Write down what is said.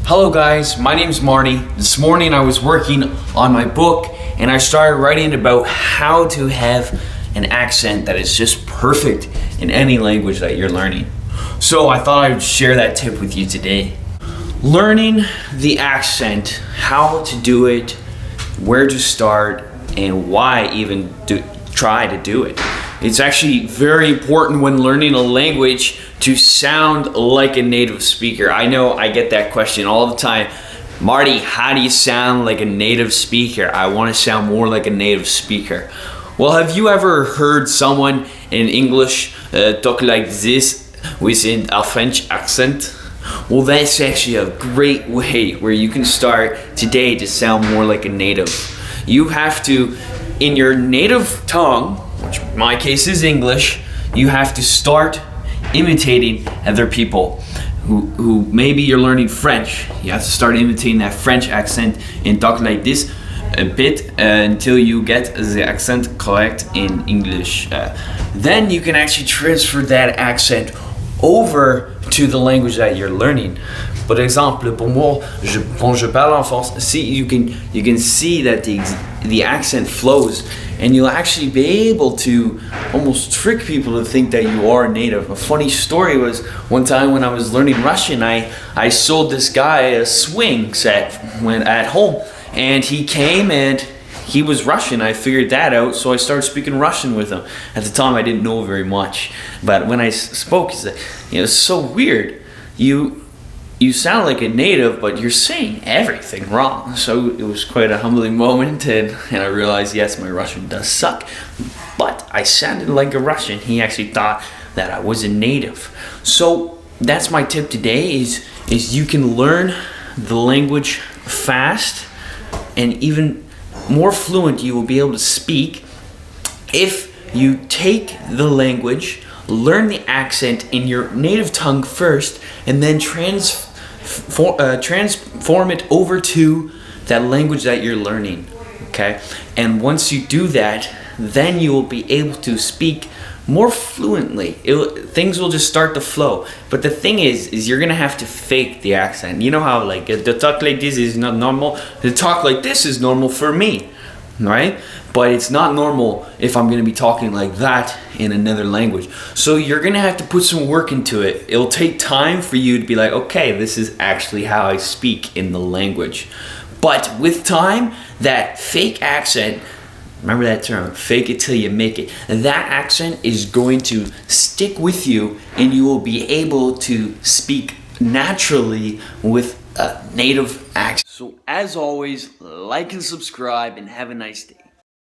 Hello guys, my name's Marty. This morning I was working on my book and I started writing about how to have an accent that is just perfect in any language that you're learning. So I thought I would share that tip with you today. Learning the accent, how to do it, where to start, and why even try to do it. It's actually very important when learning a language to sound like a native speaker. I know I get that question all the time. Marty, how do you sound like a native speaker? I want to sound more like a native speaker. Well, have you ever heard someone in English talk like this with a French accent? Well, that's actually a great way where you can start today to sound more like a native. You have to, in your native tongue, which in my case is English, you have to start imitating other people who maybe you're learning French. You have to start imitating that French accent and talk like this a bit until you get the accent correct in English. Then you can actually transfer that accent over to the language that you're learning. Par exemple, pour moi, quand je parle en français, see, you can see that the accent flows, and you'll actually be able to almost trick people to think that you are a native. A funny story was one time when I was learning Russian, I sold this guy a swing set when at home, and he came and he was Russian. I figured that out, so I started speaking Russian with him. At the time, I didn't know very much, but when I spoke, he said, it's so weird. You sound like a native, but you're saying everything wrong. So it was quite a humbling moment, and I realized, yes, my Russian does suck, but I sounded like a Russian. He actually thought that I was a native. So that's my tip today, is you can learn the language fast, and even more fluent you will be able to speak if you take the language, learn the accent in your native tongue first, and then transform it over to that language that you're learning. Okay? And once you do that, then you will be able to speak more fluently. Things will just start to flow. But the thing is you're gonna have to fake the accent. You know how like the talk like this is not normal? The talk like this is normal for me, right? But it's not normal if I'm gonna be talking like that in another language. So you're gonna have to put some work into it. It'll take time for you to be like, okay, this is actually how I speak in the language. But with time, that fake accent, remember that term, fake it till you make it. That accent is going to stick with you, and you will be able to speak naturally with a native accent. So as always, like and subscribe, and have a nice day.